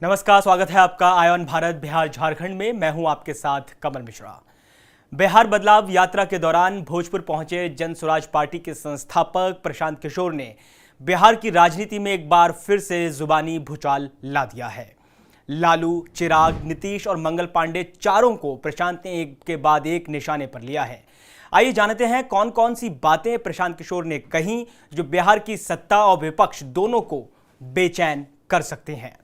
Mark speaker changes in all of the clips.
Speaker 1: नमस्कार, स्वागत है आपका आयन भारत बिहार झारखंड में। मैं हूं आपके साथ कमल मिश्रा। बिहार बदलाव यात्रा के दौरान भोजपुर पहुंचे जन स्वराज पार्टी के संस्थापक प्रशांत किशोर ने बिहार की राजनीति में एक बार फिर से जुबानी भूचाल ला दिया है। लालू, चिराग, नीतीश और मंगल पांडे चारों को प्रशांत ने एक के बाद एक निशाने पर लिया है। आइए जानते हैं कौन कौन सी बातें प्रशांत किशोर ने कहीं जो बिहार की सत्ता और विपक्ष दोनों को बेचैन कर सकते हैं।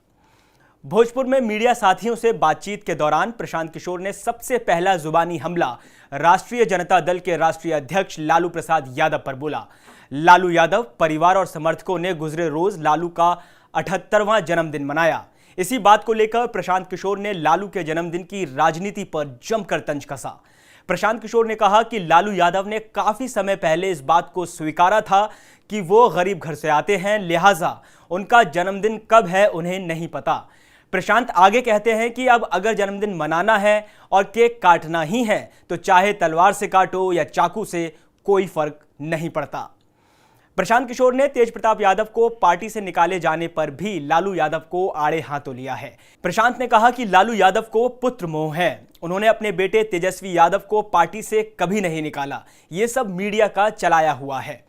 Speaker 1: भोजपुर में मीडिया साथियों से बातचीत के दौरान प्रशांत किशोर ने सबसे पहला जुबानी हमला राष्ट्रीय जनता दल के राष्ट्रीय अध्यक्ष लालू प्रसाद यादव पर बोला। लालू यादव परिवार और समर्थकों ने गुजरे रोज लालू का 78वां जन्मदिन मनाया। इसी बात को लेकर प्रशांत किशोर ने लालू के जन्मदिन की राजनीति पर जमकर तंज कसा। प्रशांत किशोर ने कहा कि लालू यादव ने काफी समय पहले इस बात को स्वीकारा था कि वो गरीब घर से आते हैं, लिहाजा उनका जन्मदिन कब है उन्हें नहीं पता। प्रशांत आगे कहते हैं कि अब अगर जन्मदिन मनाना है और केक काटना ही है तो चाहे तलवार से काटो या चाकू से, कोई फर्क नहीं पड़ता। प्रशांत किशोर ने तेज प्रताप यादव को पार्टी से निकाले जाने पर भी लालू यादव को आड़े हाथों लिया है। प्रशांत ने कहा कि लालू यादव को पुत्र मोह है। उन्होंने अपने बेटे तेजस्वी यादव को पार्टी से कभी नहीं निकाला। ये सब मीडिया का चलाया हुआ है।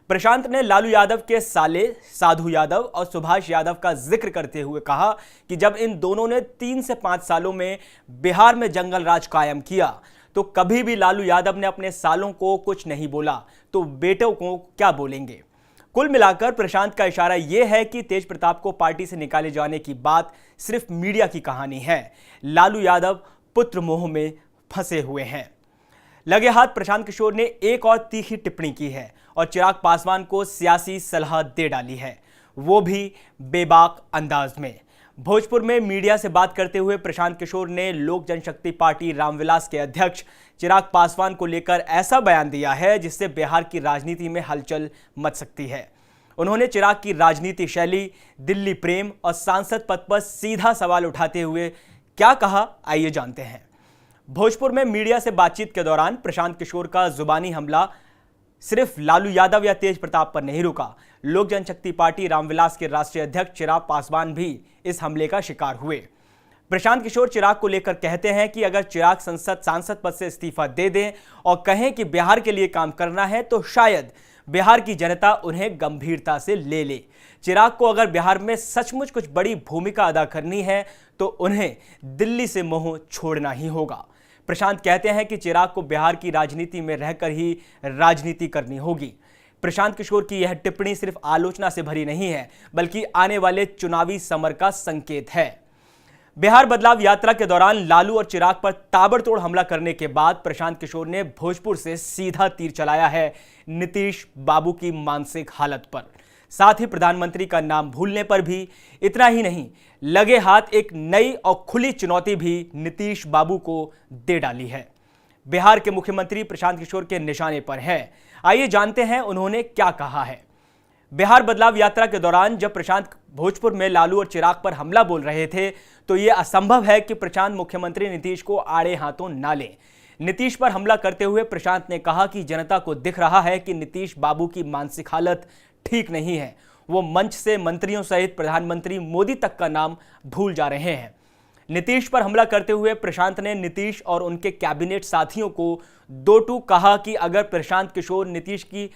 Speaker 1: प्रशांत ने लालू यादव के साले साधु यादव और सुभाष यादव का जिक्र करते हुए कहा कि जब इन दोनों ने 3 से 5 सालों में बिहार में जंगल राज कायम किया तो कभी भी लालू यादव ने अपने सालों को कुछ नहीं बोला, तो बेटों को क्या बोलेंगे। कुल मिलाकर प्रशांत का इशारा यह है कि तेज प्रताप को पार्टी से निकाले जाने की बात सिर्फ मीडिया की कहानी है। लालू यादव पुत्र मोह में फंसे हुए हैं। लगे हाथ प्रशांत किशोर ने एक और तीखी टिप्पणी की है और चिराग पासवान को सियासी सलाह दे डाली है, वो भी बेबाक अंदाज में। भोजपुर में मीडिया से बात करते हुए प्रशांत किशोर ने लोक जनशक्ति पार्टी रामविलास के अध्यक्ष चिराग पासवान को लेकर ऐसा बयान दिया है जिससे बिहार की राजनीति में हलचल मच सकती है। उन्होंने चिराग की राजनीति शैली, दिल्ली प्रेम और सांसद पद पर सीधा सवाल उठाते हुए क्या कहा, आइए जानते हैं। भोजपुर में मीडिया से बातचीत के दौरान प्रशांत किशोर का जुबानी हमला सिर्फ लालू यादव या तेज प्रताप पर नहीं रुका। लोक जनशक्ति पार्टी रामविलास के राष्ट्रीय अध्यक्ष चिराग पासवान भी इस हमले का शिकार हुए। प्रशांत किशोर चिराग को लेकर कहते हैं कि अगर चिराग सांसद पद से इस्तीफा दे दें और कहें कि बिहार के लिए काम करना है तो शायद बिहार की जनता उन्हें गंभीरता से ले ले। चिराग को अगर बिहार में सचमुच कुछ बड़ी भूमिका अदा करनी है तो उन्हें दिल्ली से मोह छोड़ना ही होगा। प्रशांत कहते हैं कि चिराग को बिहार की राजनीति में रहकर ही राजनीति करनी होगी। प्रशांत किशोर की यह टिप्पणी सिर्फ आलोचना से भरी नहीं है, बल्कि आने वाले चुनावी समर का संकेत है। बिहार बदलाव यात्रा के दौरान लालू और चिराग पर ताबड़तोड़ हमला करने के बाद प्रशांत किशोर ने भोजपुर से सीधा तीर चलाया है नीतीश बाबू की मानसिक हालत पर, साथ ही प्रधानमंत्री का नाम भूलने पर भी। इतना ही नहीं, लगे हाथ एक नई और खुली चुनौती भी नीतीश बाबू को दे डाली है। बिहार के मुख्यमंत्री प्रशांत किशोर के निशाने पर है। आइए जानते हैं उन्होंने क्या कहा है। बिहार बदलाव यात्रा के दौरान जब प्रशांत भोजपुर में लालू और चिराग पर हमला बोल रहे थे तो यह असंभव है कि प्रशांत मुख्यमंत्री नीतीश को आड़े हाथों ना लें। नीतीश पर हमला करते हुए प्रशांत ने कहा कि जनता को दिख रहा है कि नीतीश बाबू की मानसिक हालत ठीक नहीं है। वो मंच से मंत्रियों सहित प्रधानमंत्री मोदी तक का नाम भूल जा रहे हैं। नीतीश पर हमला करते हुए प्रशांत ने नीतीश और उनके कैबिनेट साथियों को दो टूक कहा कि अगर प्रशांत किशोर नीतीश की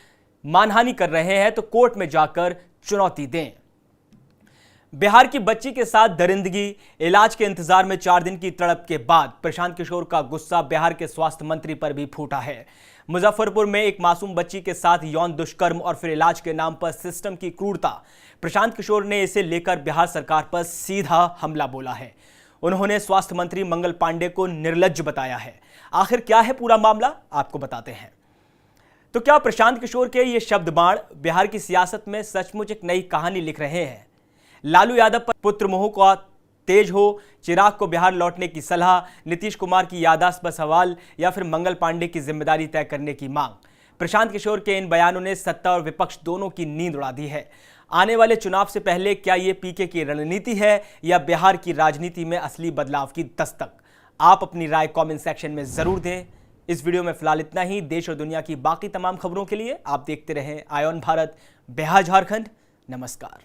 Speaker 1: मानहानि कर रहे हैं तो कोर्ट में जाकर चुनौती दें। बिहार की बच्ची के साथ दरिंदगी, इलाज के इंतजार में 4 दिन की तड़प के बाद प्रशांत किशोर का गुस्सा बिहार के स्वास्थ्य मंत्री पर भी फूटा है। मुजफ्फरपुर में एक मासूम बच्ची के साथ यौन दुष्कर्म और फिर इलाज के नाम पर सिस्टम की क्रूरता, प्रशांत किशोर ने इसे लेकर बिहार सरकार पर सीधा हमला बोला है। उन्होंने स्वास्थ्य मंत्री मंगल पांडे को निर्लज्ज बताया है। आखिर क्या है पूरा मामला, आपको बताते हैं। तो क्या प्रशांत किशोर के ये शब्द बाण बिहार की सियासत में सचमुच एक नई कहानी लिख रहे हैं? लालू यादव पर पुत्र मोह का तेज हो, चिराग को बिहार लौटने की सलाह, नीतीश कुमार की याददाश्त पर सवाल या फिर मंगल पांडे की जिम्मेदारी तय करने की मांग। प्रशांत किशोर के इन बयानों ने सत्ता और विपक्ष दोनों की नींद उड़ा दी है। आने वाले चुनाव से पहले क्या ये पीके की रणनीति है या बिहार की राजनीति में असली बदलाव की दस्तक? आप अपनी राय कमेंट सेक्शन में जरूर दें। इस वीडियो में फिलहाल इतना ही। देश और दुनिया की बाकी तमाम खबरों के लिए आप देखते रहें आयन भारत बिहार झारखंड। नमस्कार।